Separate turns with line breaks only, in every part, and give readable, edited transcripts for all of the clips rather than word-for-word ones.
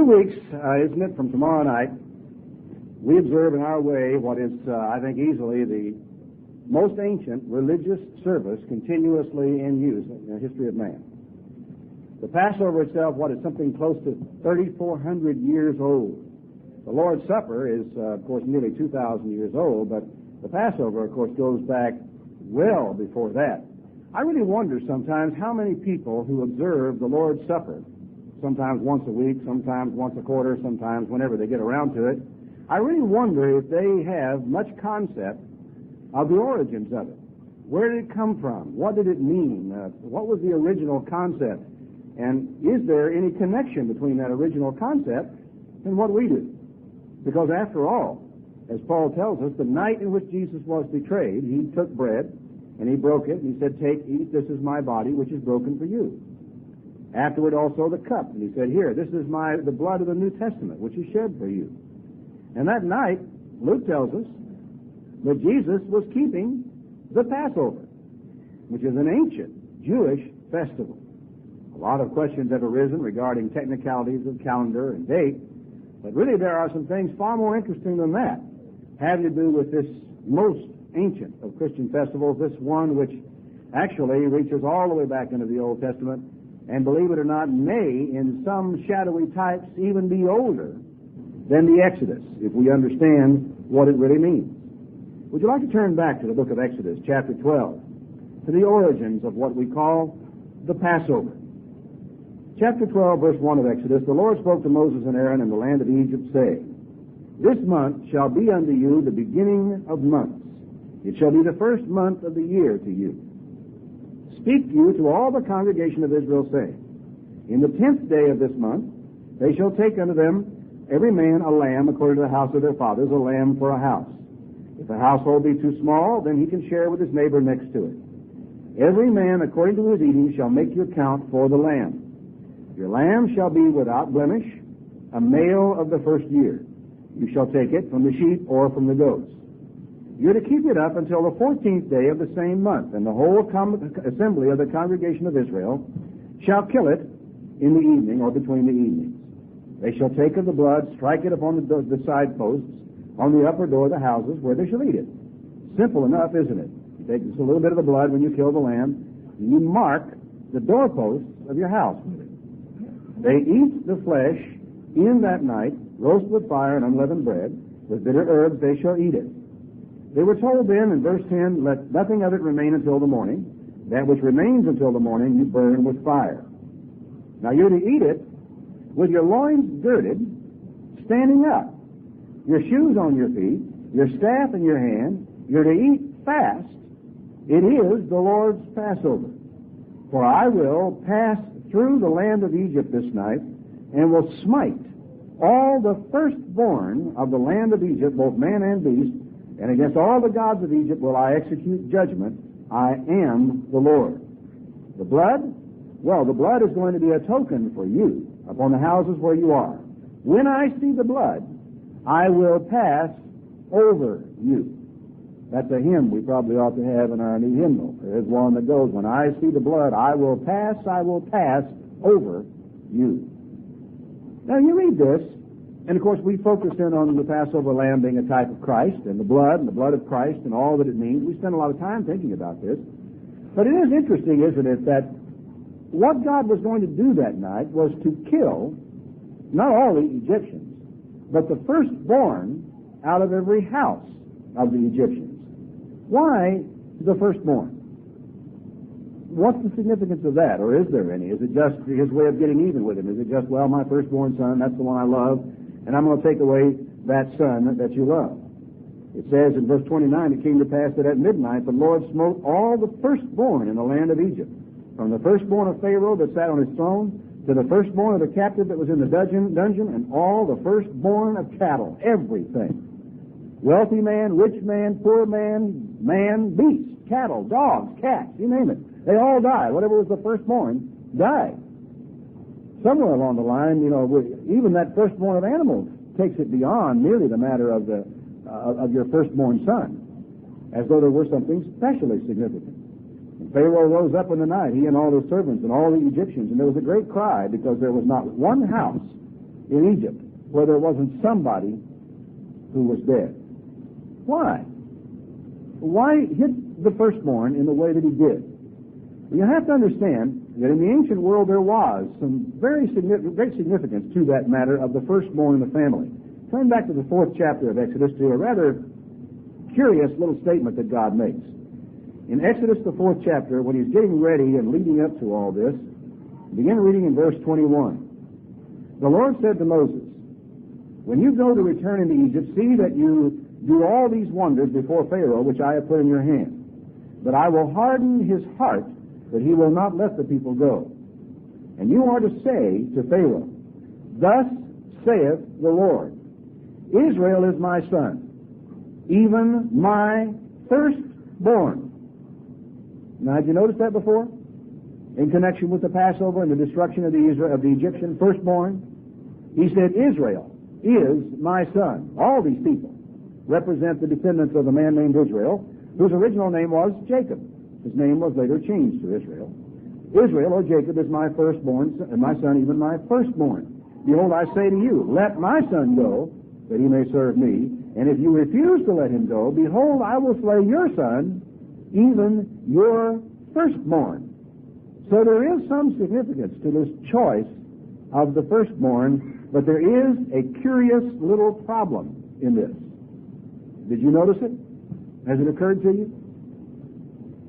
weeks, isn't it, from tomorrow night, we observe in our way what is, I think, easily the most ancient religious service continuously in use in the history of man. The Passover itself, what is something close to 3,400 years old. The Lord's Supper is, of course, nearly 2,000 years old, but the Passover, of course, goes back well before that. I really wonder sometimes how many people who observe the Lord's Supper, sometimes once a week, sometimes once a quarter, sometimes whenever they get around to it, I really wonder if they have much concept of the origins of it. Where did it come from? What did it mean? What was the original concept? And is there any connection between that original concept and what we do? Because after all, as Paul tells us, the night in which Jesus was betrayed, he took bread and he broke it and he said, "Take, eat, this is my body which is broken for you." Afterward also the cup, and he said, "Here, this is the blood of the New Testament which is shed for you." And that night, Luke tells us that Jesus was keeping the Passover, which is an ancient Jewish festival. A lot of questions have arisen regarding technicalities of calendar and date, but really there are some things far more interesting than that, having to do with this most ancient of Christian festivals, this one which actually reaches all the way back into the Old Testament, and believe it or not, may, in some shadowy types, even be older than the Exodus, if we understand what it really means. Would you like to turn back to the book of Exodus, chapter 12, to the origins of what we call the Passover? Chapter 12, verse 1 of Exodus, the Lord spoke to Moses and Aaron in the land of Egypt, saying, "This month shall be unto you the beginning of months. It shall be the first month of the year to you. Speak you to all the congregation of Israel, saying, In the 10th day of this month they shall take unto them every man a lamb according to the house of their fathers, a lamb for a house. If the household be too small, then he can share with his neighbor next to it. Every man according to his eating shall make your count for the lamb. Your lamb shall be without blemish, a male of the first year. You shall take it from the sheep or from the goats. You're to keep it up until the 14th day of the same month, and the whole assembly of the congregation of Israel shall kill it in the evening or between the evenings. They shall take of the blood, strike it upon the side posts, on the upper door of the houses where they shall eat it." Simple enough, isn't it? You take just a little bit of the blood when you kill the lamb, and you mark the doorposts of your house with it. They eat the flesh in that night, roast with fire and unleavened bread. With bitter herbs they shall eat it. They were told then in verse 10, "Let nothing of it remain until the morning. That which remains until the morning you burn with fire." Now you're to eat it with your loins girded, standing up, your shoes on your feet, your staff in your hand. You're to eat fast. It is the Lord's Passover. "For I will pass through the land of Egypt this night, and will smite all the firstborn of the land of Egypt, both man and beast, and against all the gods of Egypt will I execute judgment. I am the Lord." The blood? Well, the blood is going to be a token for you upon the houses where you are. "When I see the blood, I will pass over you." That's a hymn we probably ought to have in our new hymnal. There's one that goes, "When I see the blood, I will pass over you." Now you read this, and of course we focus in on the Passover lamb being a type of Christ, and the blood of Christ, and all that it means. We spend a lot of time thinking about this. But it is interesting, isn't it, that what God was going to do that night was to kill not all the Egyptians, but the firstborn out of every house of the Egyptians. Why the firstborn? What's the significance of that, or is there any? Is it just his way of getting even with him? Is it just, well, my firstborn son, that's the one I love, and I'm going to take away that son that you love? It says in verse 29, "It came to pass that at midnight the Lord smote all the firstborn in the land of Egypt, from the firstborn of Pharaoh that sat on his throne, to the firstborn of the captive that was in the dungeon, and all the firstborn of cattle," everything. Wealthy man, rich man, poor man, beast, cattle, dogs, cats, you name it. They all die. Whatever was the firstborn died. Somewhere along the line, even that firstborn of animals takes it beyond merely the matter of your firstborn son, as though there were something especially significant. And Pharaoh rose up in the night, he and all his servants and all the Egyptians, and there was a great cry, because there was not one house in Egypt where there wasn't somebody who was dead? Why? Why hit the firstborn in the way that he did? You have to understand that in the ancient world there was some great significance to that matter of the firstborn in the family. Turn back to the 4th chapter of Exodus to a rather curious little statement that God makes. In Exodus, the 4th chapter, when he's getting ready and leading up to all this, begin reading in verse 21. The Lord said to Moses, when you go to return into Egypt, see that you do all these wonders before Pharaoh, which I have put in your hand. But I will harden his heart, that he will not let the people go. And you are to say to Pharaoh, thus saith the Lord, Israel is my son, even my firstborn. Now, had you noticed that before? In connection with the Passover and the destruction of the Egyptian firstborn? He said, Israel is my son. All these people represent the descendants of a man named Israel, whose original name was Jacob. His name was later changed to Israel. Israel, or Jacob, is my firstborn, and my son, even my firstborn. Behold, I say to you, let my son go, that he may serve me. And if you refuse to let him go, behold, I will slay your son, even your firstborn. So there is some significance to this choice of the firstborn, but there is a curious little problem in this. Did you notice it? Has it occurred to you?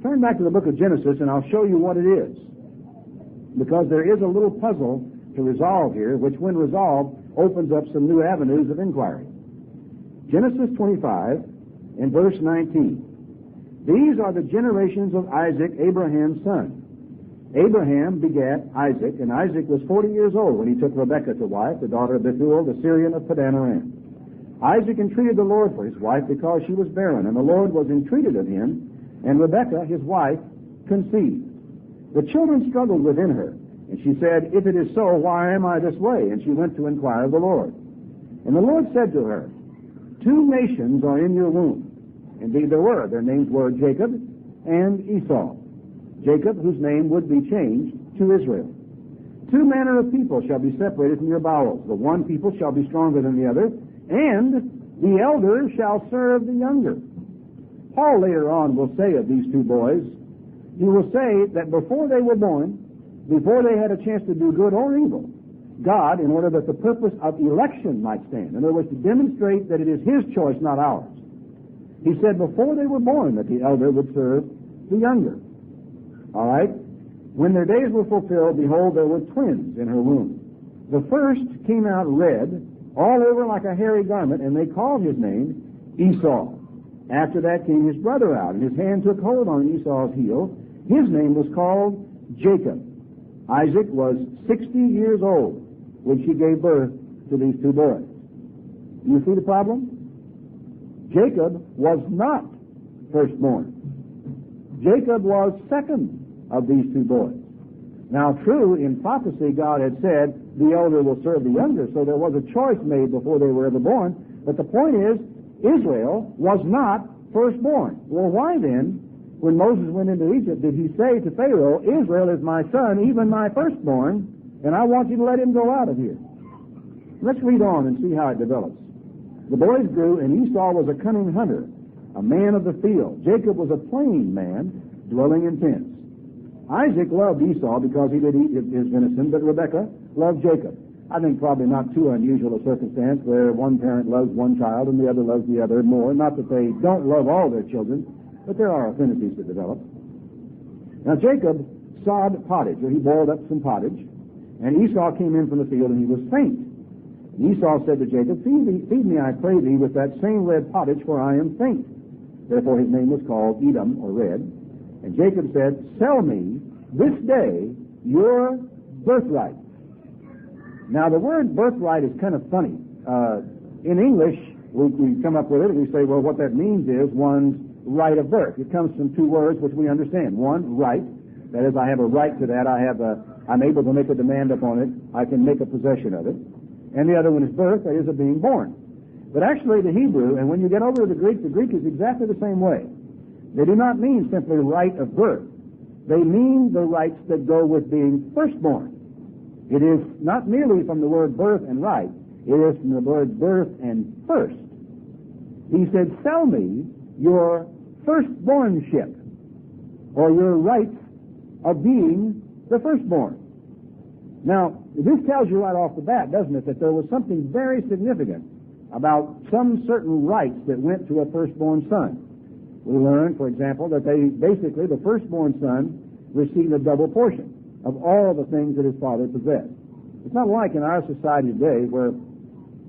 Turn back to the book of Genesis and I'll show you what it is. Because there is a little puzzle to resolve here, which when resolved opens up some new avenues of inquiry. Genesis 25 and verse 19. These are the generations of Isaac, Abraham's son. Abraham begat Isaac, and Isaac was 40 years old when he took Rebekah to wife, the daughter of Bethuel, the Syrian of Padan Aram. Isaac entreated the Lord for his wife because she was barren, and the Lord was entreated of him, and Rebekah, his wife, conceived. The children struggled within her, and she said, If it is so, why am I this way? And she went to inquire of the Lord. And the Lord said to her, 2 nations are in your womb. Indeed there were. Their names were Jacob and Esau. Jacob, whose name would be changed to Israel. 2 manner of people shall be separated from your bowels. The one people shall be stronger than the other, and the elder shall serve the younger. Paul later on will say of these 2 boys, he will say that before they were born, before they had a chance to do good or evil, God, in order that the purpose of election might stand, in other words, to demonstrate that it is his choice, not ours, he said before they were born that the elder would serve the younger. All right? When their days were fulfilled, behold, there were twins in her womb. The first came out red, all over like a hairy garment, and they called his name Esau. After that came his brother out, and his hand took hold on Esau's heel. His name was called Jacob. Isaac was 60 years old when she gave birth to these 2 boys. You see the problem? Jacob was not firstborn. Jacob was second of these 2 boys. Now, true, in prophecy, God had said, the elder will serve the younger, so there was a choice made before they were ever born. But the point is, Israel was not firstborn. Well, why then, when Moses went into Egypt, did he say to Pharaoh, Israel is my son, even my firstborn, and I want you to let him go out of here? Let's read on and see how it develops. The boys grew, and Esau was a cunning hunter, a man of the field. Jacob was a plain man, dwelling in tents. Isaac loved Esau because he did eat his venison, but Rebekah loved Jacob. I think probably not too unusual a circumstance where one parent loves one child and the other loves the other more. Not that they don't love all their children, but there are affinities that develop. Now Jacob sawed pottage, or he boiled up some pottage, and Esau came in from the field and he was faint. And Esau said to Jacob, Feed me, I pray thee, with that same red pottage, for I am faint. Therefore his name was called Edom, or red. And Jacob said, Sell me this day your birthright. Now the word birthright is kind of funny. In English, we come up with it and we say, well, what that means is one's right of birth. It comes from 2 words which we understand. One, right. That is, I have a right to that. I'm able to make a demand upon it. I can make a possession of it. And the other one is birth, that is, of being born. But actually the Hebrew, and when you get over to the Greek is exactly the same way. They do not mean simply right of birth. They mean the rights that go with being firstborn. It is not merely from the word birth and right, It is from the word birth and first. He said, sell me your firstbornship, or your rights of being the firstborn. Now, this tells you right off the bat, doesn't it, that there was something very significant about some certain rights that went to a firstborn son. We learn, for example, that the firstborn son received a double portion of all the things that his father possessed. It's not like in our society today where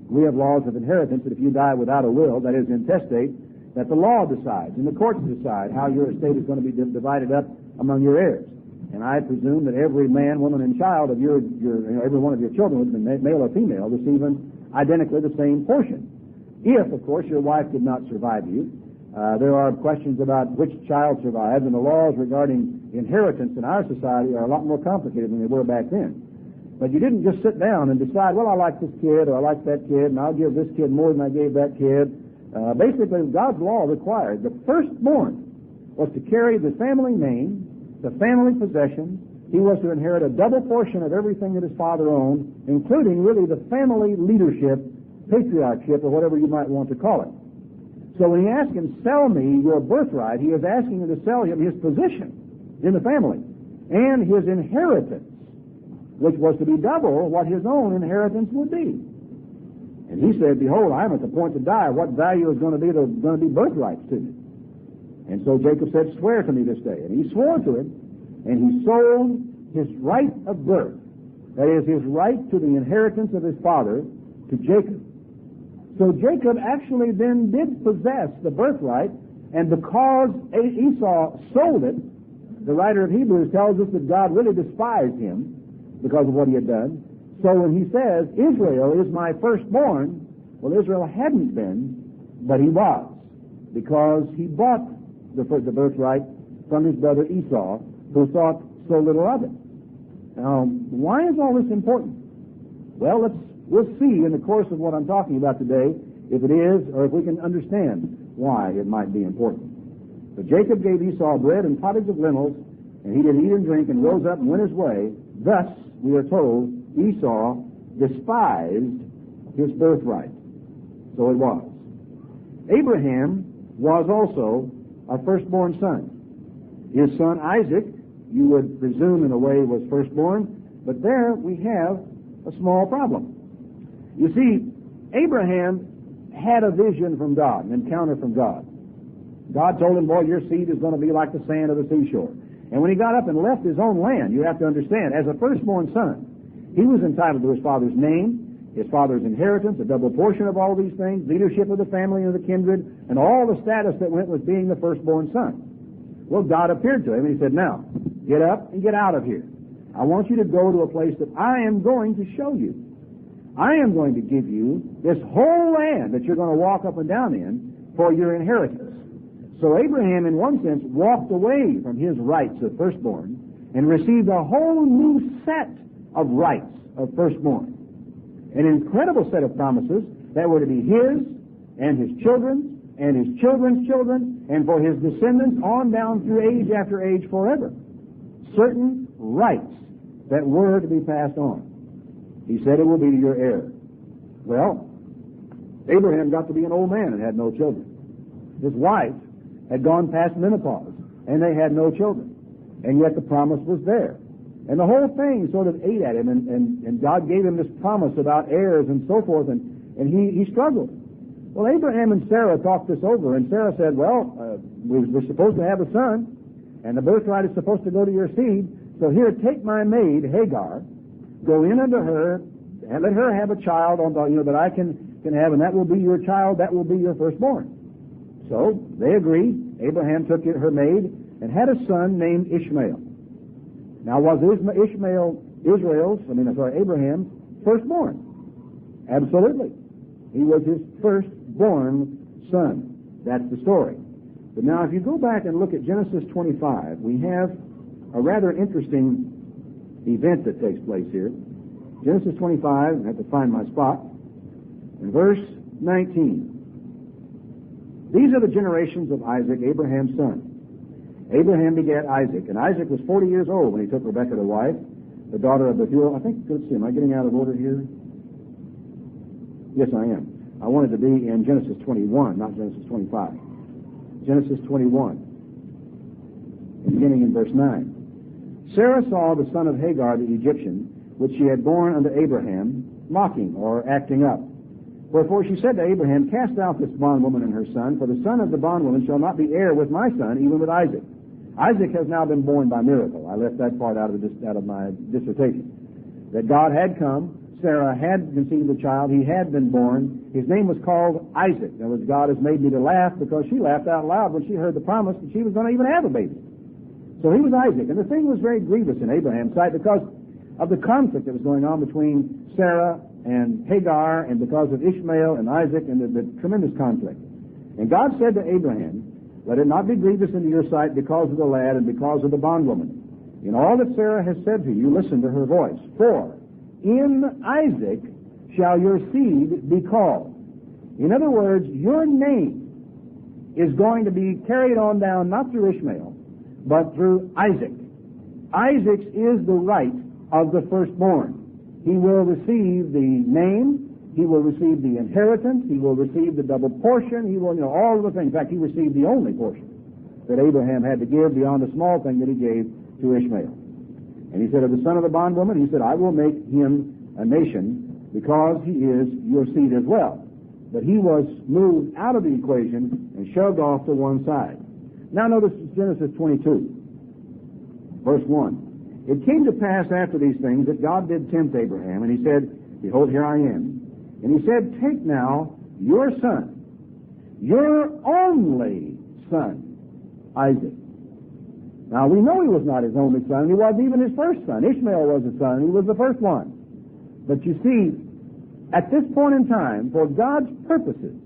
we have laws of inheritance that if you die without a will, that is intestate, that the law decides and the courts decide how your estate is going to be divided up among your heirs. And I presume that every man, woman, and child of every one of your children, male or female, receiving identically the same portion. If, of course, your wife did not survive you, there are questions about which child survived, and the laws regarding inheritance in our society are a lot more complicated than they were back then. But you didn't just sit down and decide, well, I like this kid or I like that kid, and I'll give this kid more than I gave that kid. Basically, God's law required the firstborn was to carry the family name, the family possession. He was to inherit a double portion of everything that his father owned, including really the family leadership, patriarchship, or whatever you might want to call it. So when he asked him, sell me your birthright, he is asking him to sell him his position in the family and his inheritance, which was to be double what his own inheritance would be. And he said, behold, I am at the point to die. What value is going to be birthrights to me? And so Jacob said, swear to me this day. And he swore to him, and he sold his right of birth, that is, his right to the inheritance of his father, to Jacob. So Jacob actually then did possess the birthright, and because Esau sold it, the writer of Hebrews tells us that God really despised him because of what he had done. So when he says, Israel is my firstborn, well, Israel hadn't been, but he was, because he bought the birthright from his brother Esau, who thought so little of it. Now, why is all this important? Well, we'll see in the course of what I'm talking about today if it is, or if we can understand why it might be important. But Jacob gave Esau bread and pottage of lentils, and he did eat and drink and rose up and went his way. Thus, we are told, Esau despised his birthright. So it was. Abraham was also a firstborn son. His son Isaac, you would presume in a way, was firstborn, but there we have a small problem. You see, Abraham had a vision from God, an encounter from God. God told him, boy, your seed is going to be like the sand of the seashore. And when he got up and left his own land, you have to understand, as a firstborn son, he was entitled to his father's name, his father's inheritance, a double portion of all these things, leadership of the family and the kindred, and all the status that went with being the firstborn son. Well, God appeared to him and he said, now, get up and get out of here. I want you to go to a place that I am going to show you. I am going to give you this whole land that you're going to walk up and down in for your inheritance. So Abraham, in one sense, walked away from his rights of firstborn and received a whole new set of rights of firstborn. An incredible set of promises that were to be his and his children's and his children's children and for his descendants on down through age after age forever. Certain rights that were to be passed on. He said it will be to your heir. Well, Abraham got to be an old man and had no children. His wife had gone past menopause and they had no children. And yet the promise was there. And the whole thing sort of ate at him, and God gave him this promise about heirs and so forth, and he struggled. Well, Abraham and Sarah talked this over, and Sarah said, well, we're supposed to have a son, and the birthright is supposed to go to your seed, so here, take my maid, Hagar, go in unto her, and let her have a child that I can have, and that will be your child, that will be your firstborn. So they agreed. Abraham took her maid and had a son named Ishmael. Now, was Abraham's firstborn? Absolutely. He was his firstborn son. That's the story. But now, if you go back and look at Genesis 25, we have a rather interesting event that takes place here. Genesis 25, I have to find my spot, in verse 19. These are the generations of Isaac, Abraham's son. Abraham begat Isaac, and Isaac was 40 years old when he took Rebekah to wife, the daughter of Bethuel. I think, let's see, am I getting out of order here? Yes, I am. I wanted to be in Genesis 21, not Genesis 25. Genesis 21, beginning in verse 9. Sarah saw the son of Hagar the Egyptian, which she had borne unto Abraham, mocking or acting up. Wherefore she said to Abraham, Cast out this bondwoman and her son, for the son of the bondwoman shall not be heir with my son, even with Isaac. Isaac has now been born by miracle. I left that part out of my dissertation. That God had come, Sarah had conceived a child, he had been born. His name was called Isaac. In other words, God has made me to laugh because she laughed out loud when she heard the promise that she was going to even have a baby. So he was Isaac. And the thing was very grievous in Abraham's sight because of the conflict that was going on between Sarah and Hagar, and because of Ishmael and Isaac, and the tremendous conflict. And God said to Abraham, Let it not be grievous into your sight because of the lad and because of the bondwoman. In all that Sarah has said to you, listen to her voice. For in Isaac shall your seed be called. In other words, your name is going to be carried on down not through Ishmael, but through Isaac. Isaac is the right of the firstborn. He will receive the name, he will receive the inheritance, he will receive the double portion, he will, all of the things. In fact, he received the only portion that Abraham had to give beyond the small thing that he gave to Ishmael. And he said, of the son of the bondwoman, he said, I will make him a nation because he is your seed as well. But he was moved out of the equation and shoved off to one side. Now notice Genesis 22, verse 1. It came to pass after these things that God did tempt Abraham, and he said, Behold, here I am. And he said, Take now your son, your only son, Isaac. Now we know he was not his only son, he wasn't even his first son. Ishmael was his son, he was the first one. But you see, at this point in time, for God's purposes,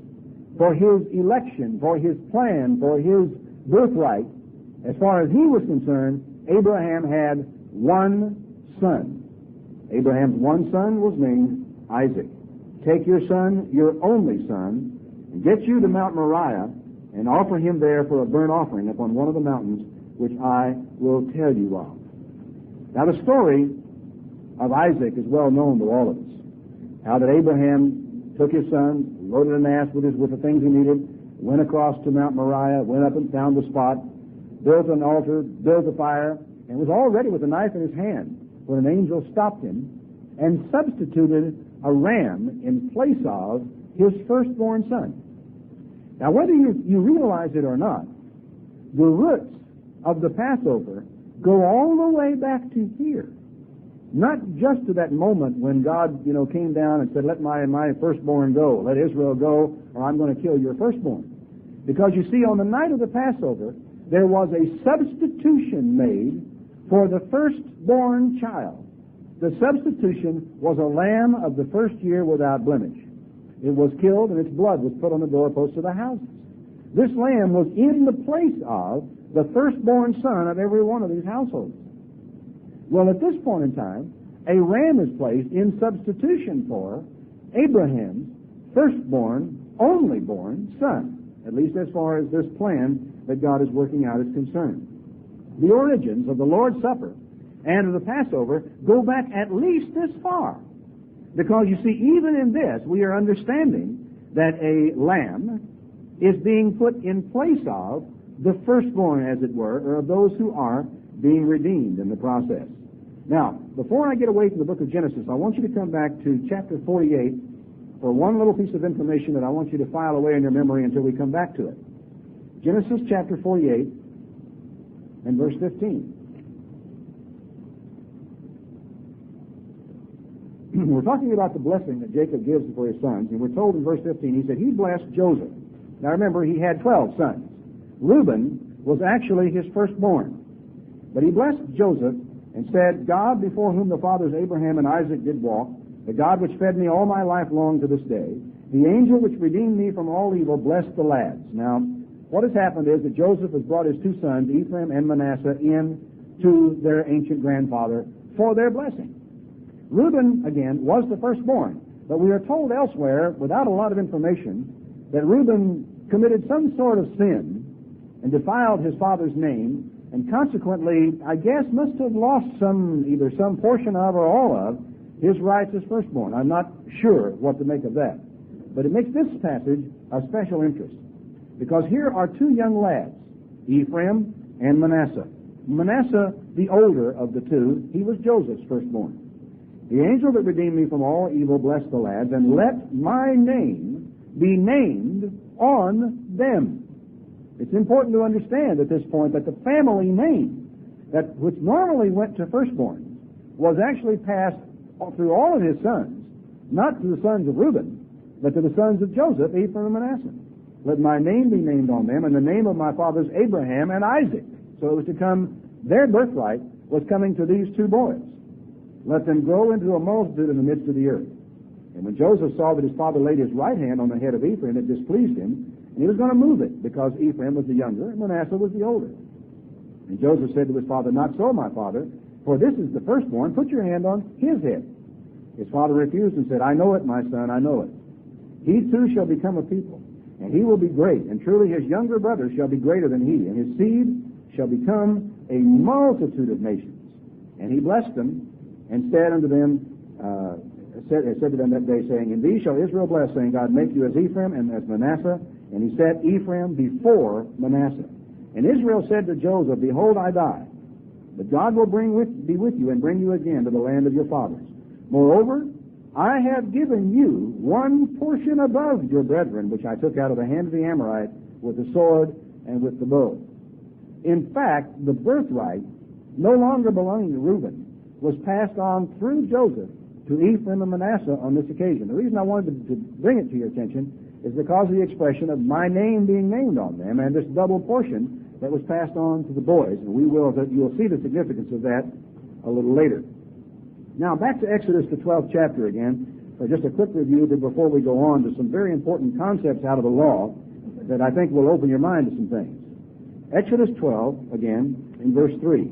for his election, for his plan, for his birthright, as far as he was concerned, Abraham had one son. Abraham's one son was named Isaac. Take your son, your only son, and get you to Mount Moriah and offer him there for a burnt offering upon one of the mountains which I will tell you of. Now the story of Isaac is well known to all of us. How that Abraham took his son, loaded an ass with the things he needed, went across to Mount Moriah, went up and found the spot, built an altar, built a fire, and was all ready with a knife in his hand when an angel stopped him and substituted a ram in place of his firstborn son. Now, whether you realize it or not, the roots of the Passover go all the way back to here. Not just to that moment when God, came down and said, Let my firstborn go, let Israel go, or I'm going to kill your firstborn. Because you see, on the night of the Passover, there was a substitution made for the firstborn child. The substitution was a lamb of the first year without blemish. It was killed and its blood was put on the doorposts of the houses. This lamb was in the place of the firstborn son of every one of these households. Well, at this point in time, a ram is placed in substitution for Abraham's firstborn, only born son, at least as far as this plan that God is working out is concerned. The origins of the Lord's Supper and of the Passover go back at least this far. Because you see, even in this, we are understanding that a lamb is being put in place of the firstborn, as it were, or of those who are being redeemed in the process. Now, before I get away from the book of Genesis, I want you to come back to chapter 48 for one little piece of information that I want you to file away in your memory until we come back to it. Genesis chapter 48 and verse 15. We're talking about the blessing that Jacob gives for his sons, and we're told in verse 15, he said, he blessed Joseph. Now remember, he had 12 sons. Reuben was actually his firstborn. But he blessed Joseph and said, God, before whom the fathers Abraham and Isaac did walk, the God which fed me all my life long to this day, the angel which redeemed me from all evil, blessed the lads. Now, what has happened is that Joseph has brought his two sons, Ephraim and Manasseh, in to their ancient grandfather for their blessing. Reuben, again, was the firstborn, but we are told elsewhere, without a lot of information, that Reuben committed some sort of sin and defiled his father's name, and consequently, I guess, must have lost either some portion of or all of his rights as firstborn. I'm not sure what to make of that. But it makes this passage of special interest, because here are two young lads, Ephraim and Manasseh. Manasseh, the older of the two, he was Joseph's firstborn. The angel that redeemed me from all evil bless the lads, and let my name be named on them. It's important to understand at this point that the family name, that which normally went to firstborn, was actually passed through all of his sons, not to the sons of Reuben, but to the sons of Joseph, Ephraim and Manasseh. Let my name be named on them, and the name of my fathers Abraham and Isaac. So it was to come, their birthright was coming to these two boys. Let them grow into a multitude in the midst of the earth. And when Joseph saw that his father laid his right hand on the head of Ephraim, it displeased him, and he was going to move it, because Ephraim was the younger and Manasseh was the older. And Joseph said to his father, Not so, my father, for this is the firstborn. Put your hand on his head. His father refused and said, I know it, my son, I know it. He too shall become a people, and he will be great, and truly his younger brother shall be greater than he, and his seed shall become a multitude of nations. And he blessed them, and said unto them, said to them that day, saying, In thee shall Israel bless, saying, God make you as Ephraim and as Manasseh. And he set Ephraim before Manasseh. And Israel said to Joseph, Behold, I die, but God will be with you and bring you again to the land of your fathers. Moreover, I have given you one portion above your brethren, which I took out of the hand of the Amorite with the sword and with the bow. In fact, the birthright, no longer belonging to Reuben, was passed on through Joseph to Ephraim and Manasseh on this occasion. The reason I wanted to bring it to your attention is because of the expression of my name being named on them, and this double portion that was passed on to the boys. And you'll see the significance of that a little later. Now, back to Exodus, the 12th chapter again, for just a quick review before we go on to some very important concepts out of the law that I think will open your mind to some things. Exodus 12, again, in verse 3.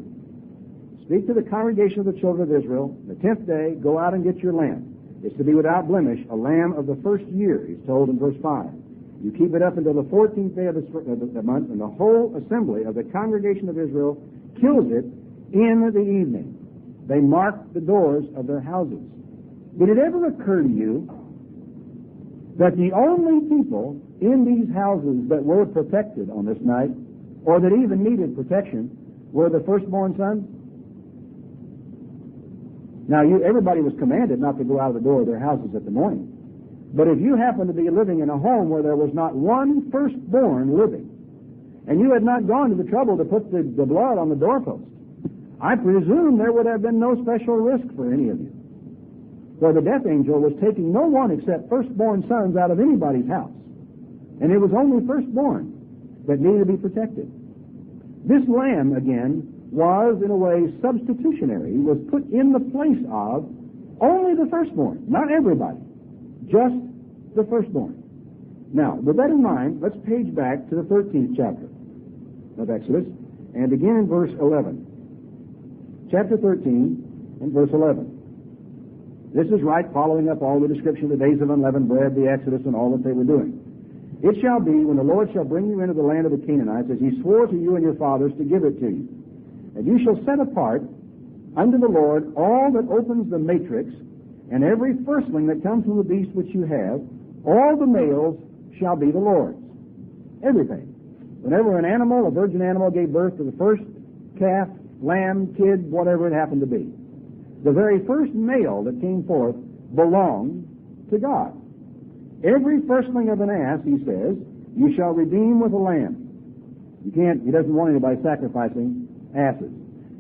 Speak to the congregation of the children of Israel, the 10th day, go out and get your lamb. It's to be without blemish, a lamb of the first year, he's told in verse 5. You keep it up until the 14th day of the month, and the whole assembly of the congregation of Israel kills it in the evening. They mark the doors of their houses. Did it ever occur to you that the only people in these houses that were protected on this night, or that even needed protection, were the firstborn sons? Now, everybody was commanded not to go out of the door of their houses at the morning. But if you happened to be living in a home where there was not one firstborn living, and you had not gone to the trouble to put the blood on the doorpost, I presume there would have been no special risk for any of you. For the death angel was taking no one except firstborn sons out of anybody's house. And it was only firstborn that needed to be protected. This lamb, again, was, in a way, substitutionary. He was put in the place of only the firstborn, not everybody, just the firstborn. Now, with that in mind, let's page back to the 13th chapter of Exodus and begin in verse 11. Chapter 13 and verse 11. This is right following up all the description of the days of unleavened bread, the Exodus, and all that they were doing. It shall be, when the Lord shall bring you into the land of the Canaanites, as he swore to you and your fathers to give it to you, and you shall set apart unto the Lord all that opens the matrix, and every firstling that comes from the beast which you have, all the males shall be the Lord's. Everything. Whenever an animal, a virgin animal, gave birth to the first calf, lamb, kid, whatever it happened to be, the very first male that came forth belonged to God. Every firstling of an ass, he says, you shall redeem with a lamb. He doesn't want anybody sacrificing asses.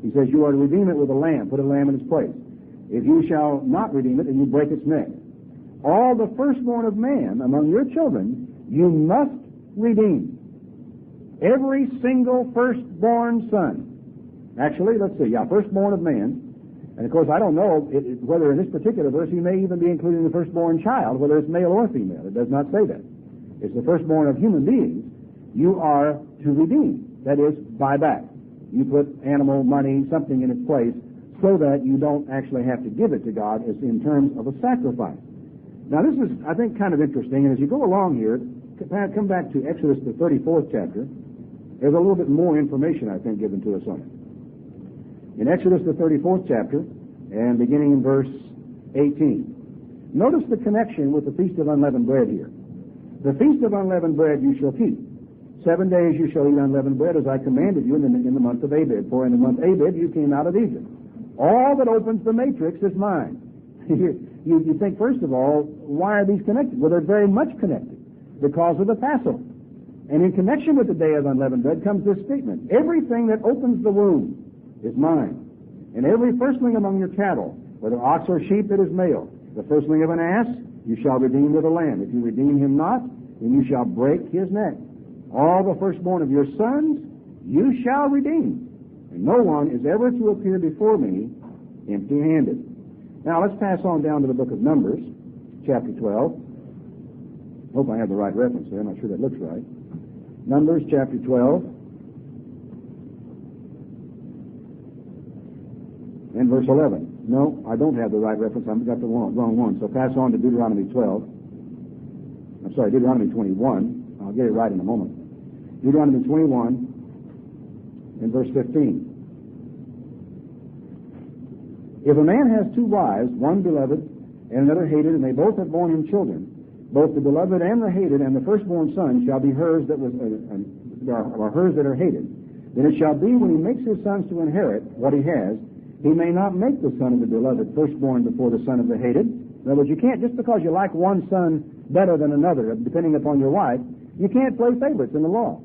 He says you are to redeem it with a lamb, put a lamb in its place. If you shall not redeem it, then you break its neck. All the firstborn of man among your children you must redeem. Every single firstborn son. Actually, let's see, firstborn of man. And of course, I don't know whether in this particular verse he may even be including the firstborn child, whether it's male or female. It does not say that. It's the firstborn of human beings you are to redeem. That is, buy back. You put animal, money, something in its place so that you don't actually have to give it to God as in terms of a sacrifice. Now, this is, I think, kind of interesting. And as you go along here, come back to Exodus, the 34th chapter. There's a little bit more information, I think, given to us on it. In Exodus, the 34th chapter, and beginning in verse 18. Notice the connection with the Feast of Unleavened Bread here. The Feast of Unleavened Bread you shall keep. 7 days you shall eat unleavened bread as I commanded you in the month of Abib. For in the month Abib you came out of Egypt. All that opens the matrix is mine. You think, first of all, why are these connected? Well, they're very much connected because of the Passover. And in connection with the day of unleavened bread comes this statement: everything that opens the womb is mine. And every firstling among your cattle, whether ox or sheep, it is male. The firstling of an ass you shall redeem with a lamb. If you redeem him not, then you shall break his neck. All the firstborn of your sons you shall redeem. And no one is ever to appear before me empty-handed. Now let's pass on down to the book of Numbers, chapter 12. Hope I have the right reference there. I'm not sure that looks right. Numbers, chapter 12. And verse 11. No, I don't have the right reference. I've got the wrong one. So pass on to Deuteronomy 12. I'm sorry, Deuteronomy 21. I'll get it right in a moment. Deuteronomy 21 and verse 15. If a man has two wives, one beloved and another hated, and they both have borne him children, both the beloved and the hated and the firstborn son shall be hers that are hers that are hated. Then it shall be when he makes his sons to inherit what he has, he may not make the son of the beloved firstborn before the son of the hated. In other words, you can't, just because you like one son better than another, depending upon your wife, you can't play favorites in the law.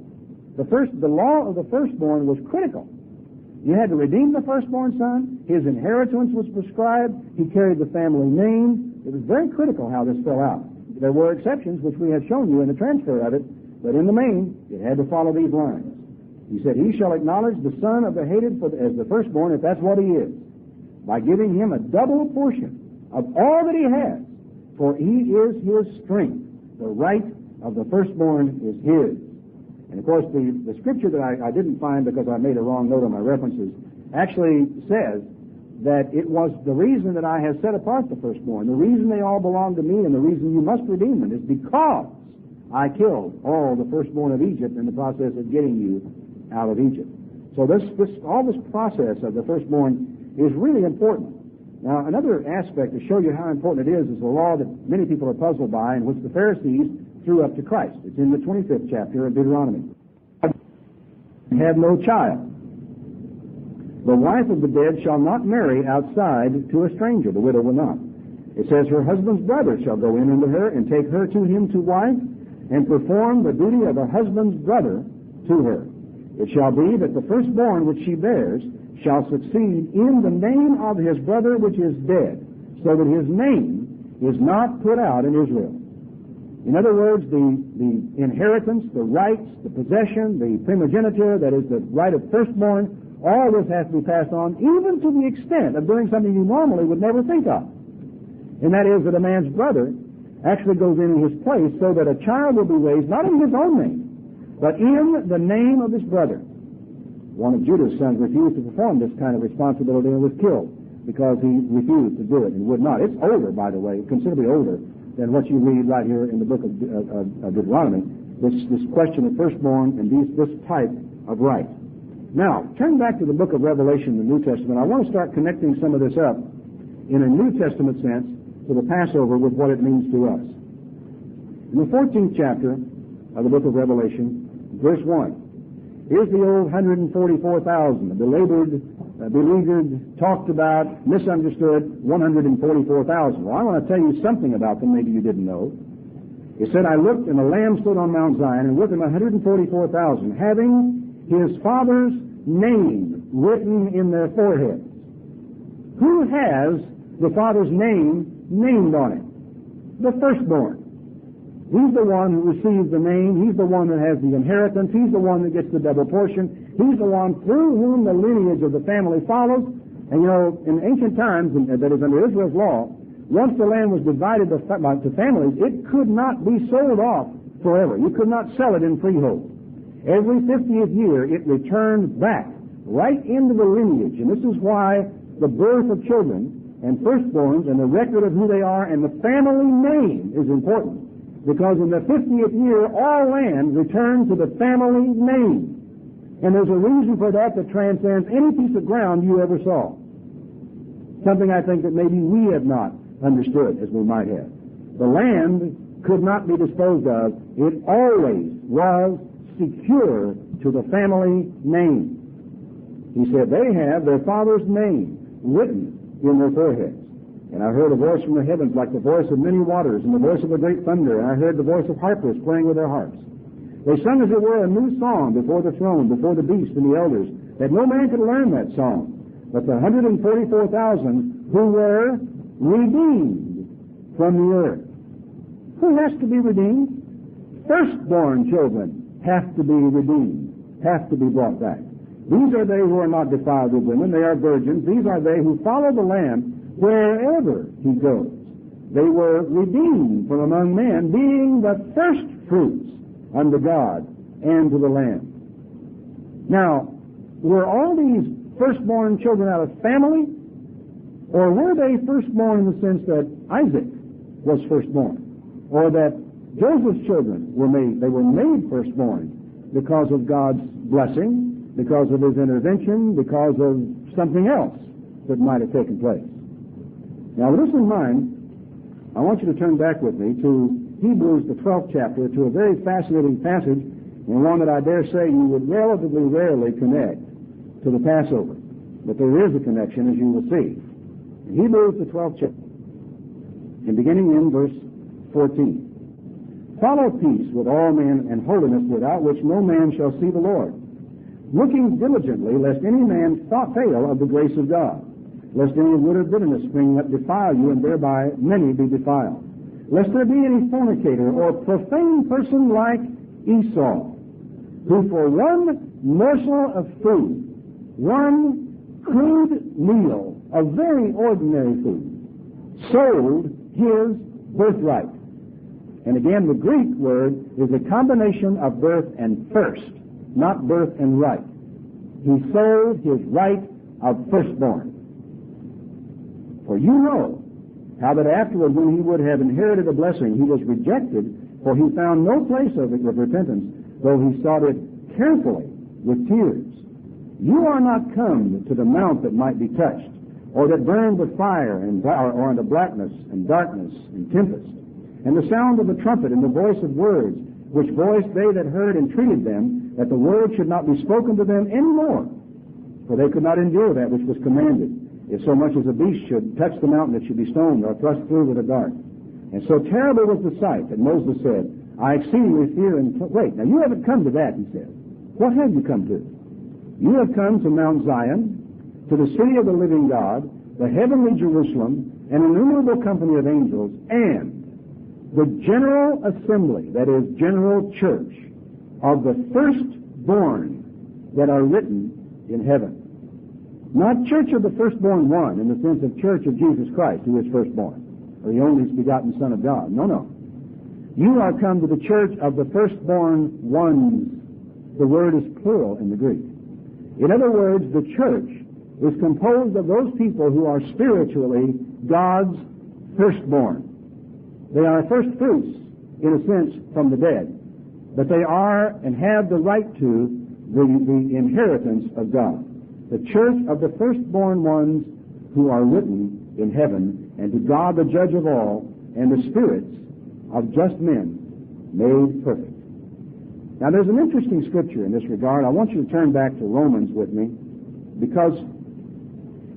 The law of the firstborn was critical. You had to redeem the firstborn son. His inheritance was prescribed. He carried the family name. It was very critical how this fell out. There were exceptions, which we have shown you in the transfer of it, but in the main, it had to follow these lines. He said, he shall acknowledge the son of the hated as the firstborn, if that's what he is, by giving him a double portion of all that he has, for he is his strength. The right of the firstborn is his. And of course, the scripture that I didn't find because I made a wrong note on my references actually says that it was the reason that I have set apart the firstborn, the reason they all belong to me, and the reason you must redeem them is because I killed all the firstborn of Egypt in the process of getting you out of Egypt. So all this process of the firstborn is really important. Now, another aspect to show you how important it is the law that many people are puzzled by, and which the Pharisees threw up to Christ. It's in the 25th chapter of Deuteronomy. Have no child. The wife of the dead shall not marry outside to a stranger. The widow will not. It says, her husband's brother shall go in unto her and take her to him to wife and perform the duty of a husband's brother to her. It shall be that the firstborn which she bears shall succeed in the name of his brother which is dead, so that his name is not put out in Israel. In other words, the inheritance, the rights, the possession, the primogeniture, that is the right of firstborn, all this has to be passed on, even to the extent of doing something you normally would never think of. And that is that a man's brother actually goes in his place so that a child will be raised not in his own name, but in the name of his brother. One of Judah's sons refused to perform this kind of responsibility and was killed because he refused to do it and would not. It's older, by the way, considerably older than what you read right here in the book of Deuteronomy, this question of firstborn and this type of right. Now, turn back to the book of Revelation, the New Testament. I want to start connecting some of this up in a New Testament sense to the Passover with what it means to us. In the 14th chapter of the book of Revelation, verse 1, here's the old 144,000, the belabored, beleaguered, talked about, misunderstood 144,000. Well, I want to tell you something about them maybe you didn't know. It said, I looked, and the Lamb stood on Mount Zion, and with him 144,000, having his Father's name written in their foreheads. Who has the Father's name named on it? The firstborn. He's the one who receives the name. He's the one that has the inheritance. He's the one that gets the double portion. He's the one through whom the lineage of the family follows. And you know, in ancient times, that is under Israel's law, once the land was divided to families, it could not be sold off forever. You could not sell it in freehold. Every 50th year, it returned back right into the lineage. And this is why the birth of children and firstborns and the record of who they are and the family name is important. Because in the 50th year, all land returned to the family name. And there's a reason for that transcends any piece of ground you ever saw. Something I think that maybe we have not understood as we might have. The land could not be disposed of. It always was secure to the family name. He said they have their father's name written in their foreheads. And I heard a voice from the heavens like the voice of many waters and the voice of a great thunder, and I heard the voice of harpers playing with their harps. They sung as it were a new song before the throne, before the beast and the elders, that no man could learn that song, but the 144,000 who were redeemed from the earth. Who has to be redeemed? Firstborn children have to be redeemed, have to be brought back. These are they who are not defiled with women. They are virgins. These are they who follow the Lamb wherever he goes. They were redeemed from among men, being the first fruits unto God and to the Lamb. Now, were all these firstborn children out of family, or were they firstborn in the sense that Isaac was firstborn, or that Joseph's children were made firstborn because of God's blessing, because of his intervention, because of something else that might have taken place? Now, with this in mind, I want you to turn back with me to Hebrews, the 12th chapter, to a very fascinating passage, and one that I dare say you would relatively rarely connect to the Passover. But there is a connection, as you will see. In Hebrews, the 12th chapter, and beginning in verse 14. Follow peace with all men and holiness, without which no man shall see the Lord, looking diligently lest any man fail of the grace of God, lest any wood or bitterness spring up defile you, and thereby many be defiled. Lest there be any fornicator or profane person like Esau, who for one morsel of food, one crude meal of very ordinary food, sold his birthright. And again, the Greek word is a combination of birth and first, not birth and right. He sold his right of firstborn. For you know how that afterward, when he would have inherited a blessing, he was rejected, for he found no place of repentance, though he sought it carefully with tears. You are not come to the mount that might be touched, or that burned with fire, or unto blackness and darkness and tempest, and the sound of the trumpet and the voice of words, which voice they that heard entreated them, that the word should not be spoken to them any more, for they could not endure that which was commanded. If so much as a beast should touch the mountain, it should be stoned or thrust through with a dart. And so terrible was the sight that Moses said, I exceedingly fear and wait. Now you haven't come to that, he said. What have you come to? You have come to Mount Zion, to the city of the living God, the heavenly Jerusalem, an innumerable company of angels, and the general assembly, that is, general church, of the firstborn that are written in heaven. Not church of the firstborn one, in the sense of church of Jesus Christ, who is firstborn, or the only begotten Son of God. No, no. You are come to the church of the firstborn ones. The word is plural in the Greek. In other words, the church is composed of those people who are spiritually God's firstborn. They are first fruits, in a sense, from the dead, but they are and have the right to the inheritance of God. The church of the firstborn ones who are written in heaven, and to God the judge of all, and the spirits of just men made perfect. Now there's an interesting scripture in this regard. I want you to turn back to Romans with me, because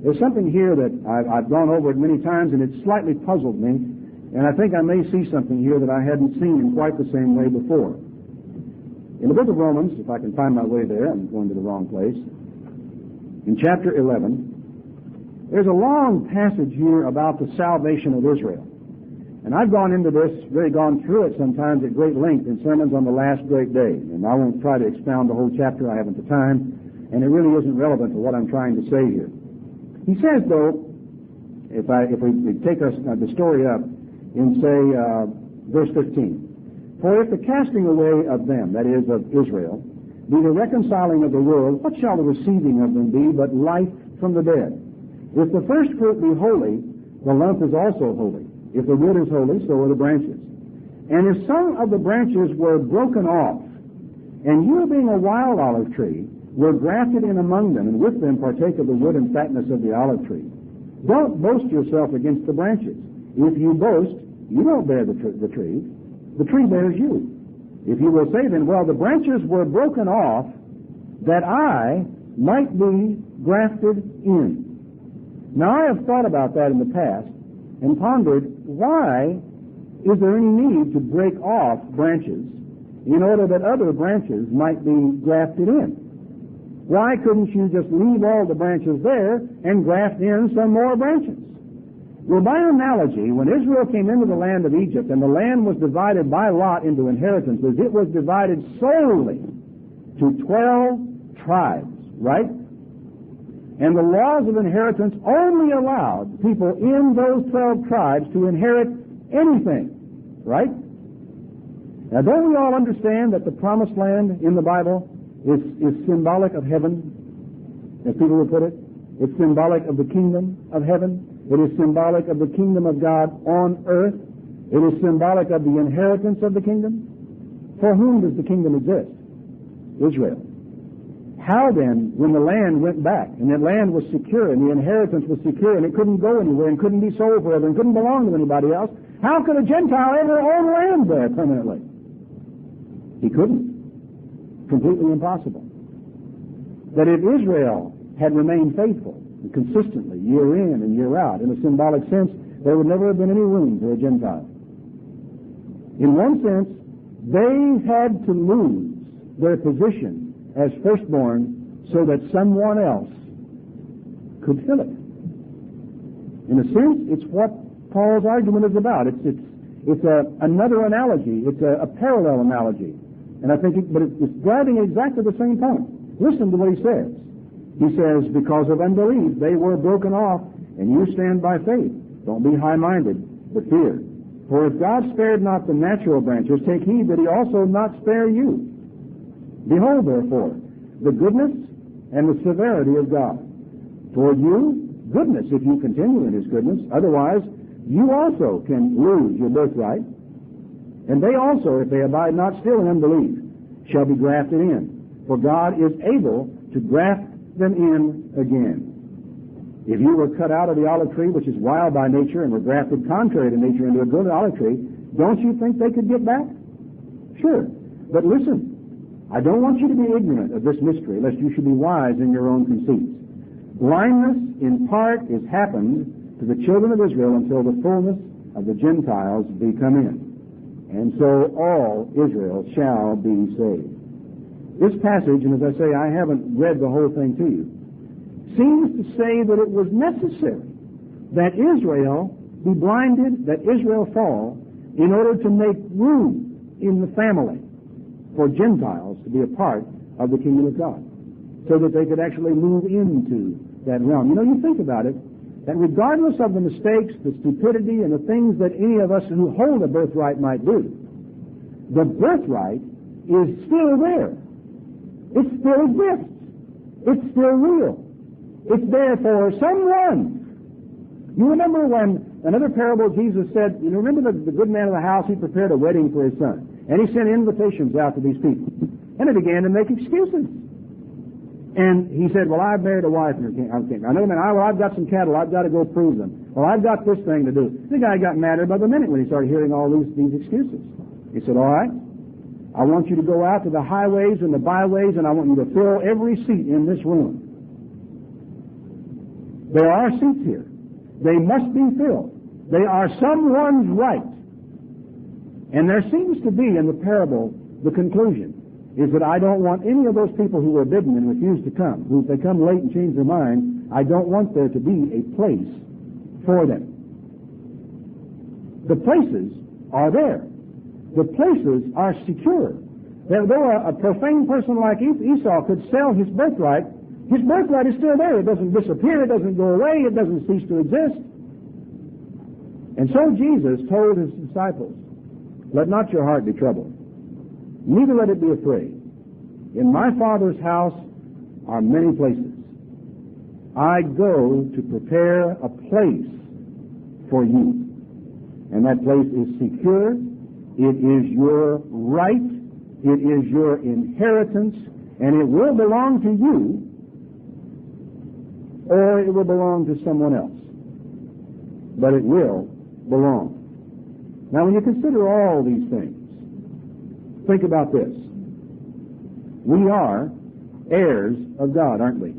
there's something here that I've gone over it many times, and it's slightly puzzled me, and I think I may see something here that I hadn't seen in quite the same way before. In the book of Romans, if I can find my way there, I'm going to the wrong place. In chapter 11, there's a long passage here about the salvation of Israel. And I've gone into this, really gone through it sometimes at great length in sermons on the last great day. And I won't try to expound the whole chapter, I haven't the time, and it really isn't relevant to what I'm trying to say here. He says, though, if we take the story up in, say, verse 15, for if the casting away of them, that is, of Israel, be the reconciling of the world, what shall the receiving of them be but life from the dead? If the first fruit be holy, the lump is also holy. If the wood is holy, so are the branches. And if some of the branches were broken off, and you being a wild olive tree, were grafted in among them, and with them partake of the wood and fatness of the olive tree, don't boast yourself against the branches. If you boast, you don't bear the tree. The tree bears you. If you will say then, well, the branches were broken off that I might be grafted in. Now, I have thought about that in the past and pondered, why is there any need to break off branches in order that other branches might be grafted in? Why couldn't you just leave all the branches there and graft in some more branches? Well, by analogy, when Israel came into the land of Egypt and the land was divided by lot into inheritances, it was divided solely to 12 tribes, right? And the laws of inheritance only allowed people in those 12 tribes to inherit anything, right? Now, don't we all understand that the promised land in the Bible is symbolic of heaven, as people would put it? It's symbolic of the kingdom of heaven. It is symbolic of the kingdom of God on earth. It is symbolic of the inheritance of the kingdom. For whom does the kingdom exist? Israel. How then, when the land went back, and that land was secure, and the inheritance was secure, and it couldn't go anywhere, and couldn't be sold forever, and couldn't belong to anybody else, how could a Gentile ever own land there permanently? He couldn't. Completely impossible. That if Israel had remained faithful, and consistently, year in and year out, in a symbolic sense, there would never have been any room for a Gentile. In one sense, they had to lose their position as firstborn so that someone else could fill it. In a sense, it's what Paul's argument is about. It's another analogy. It's a parallel analogy. And I think but it's driving exactly the same point. Listen to what he says. He says, because of unbelief, they were broken off, and you stand by faith. Don't be high-minded, but fear. For if God spared not the natural branches, take heed that he also not spare you. Behold, therefore, the goodness and the severity of God. Toward you, goodness, if you continue in his goodness. Otherwise, you also can lose your birthright. And they also, if they abide not still in unbelief, shall be grafted in. For God is able to graft them in again. If you were cut out of the olive tree, which is wild by nature, and were grafted contrary to nature into a good olive tree, don't you think they could get back? Sure. But listen, I don't want you to be ignorant of this mystery, lest you should be wise in your own conceits. Blindness, in part, is happened to the children of Israel until the fullness of the Gentiles be come in. And so all Israel shall be saved. This passage, and as I say, I haven't read the whole thing to you, seems to say that it was necessary that Israel be blinded, that Israel fall, in order to make room in the family for Gentiles to be a part of the kingdom of God, so that they could actually move into that realm. You know, you think about it, that regardless of the mistakes, the stupidity, and the things that any of us who hold a birthright might do, the birthright is still there. It still exists. It's still real. It's there for someone. You remember when another parable Jesus said, you remember the good man of the house, he prepared a wedding for his son. And he sent invitations out to these people. And they began to make excuses. And he said, well, I've married a wife. And another man, I've got some cattle. I've got to go prove them. Well, I've got this thing to do. The guy got madder by the minute when he started hearing all these excuses. He said, all right, I want you to go out to the highways and the byways, and I want you to fill every seat in this room. There are seats here. They must be filled. They are someone's right. And there seems to be in the parable, the conclusion is that I don't want any of those people who were bidden and refused to come, who if they come late and change their mind, I don't want there to be a place for them. The places are there. The places are secure. Though a profane person like Esau could sell his birthright is still there. It doesn't disappear. It doesn't go away. It doesn't cease to exist. And so Jesus told his disciples, let not your heart be troubled, neither let it be afraid. In my Father's house are many places. I go to prepare a place for you. And that place is secure. It is your right. It is your inheritance. And it will belong to you, or it will belong to someone else. But it will belong. Now, when you consider all these things, think about this. We are heirs of God, aren't we?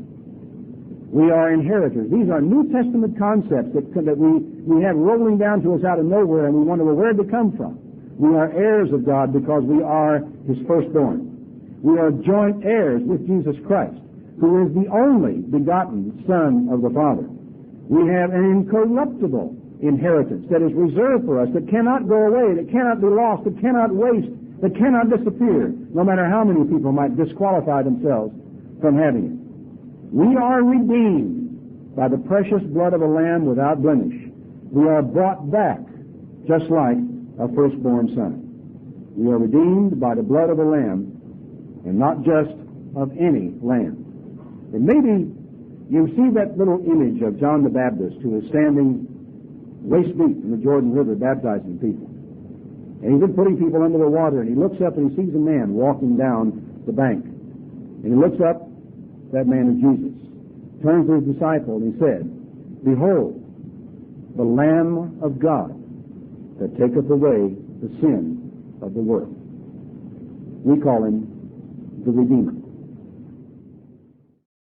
We are inheritors. These are New Testament concepts that we have rolling down to us out of nowhere, and we wonder, well, where did they come from? We are heirs of God because we are His firstborn. We are joint heirs with Jesus Christ, who is the only begotten Son of the Father. We have an incorruptible inheritance that is reserved for us, that cannot go away, that cannot be lost, that cannot waste, that cannot disappear, no matter how many people might disqualify themselves from having it. We are redeemed by the precious blood of a lamb without blemish. We are brought back just like a firstborn son. We are redeemed by the blood of a lamb, and not just of any lamb. And maybe you see that little image of John the Baptist, who is standing waist deep in the Jordan River baptizing people. And he's been putting people under the water, and he looks up and he sees a man walking down the bank. And he looks up, that man is Jesus. Turns to his disciple and he said, "Behold, the Lamb of God that taketh away the sin of the world." We call him the Redeemer.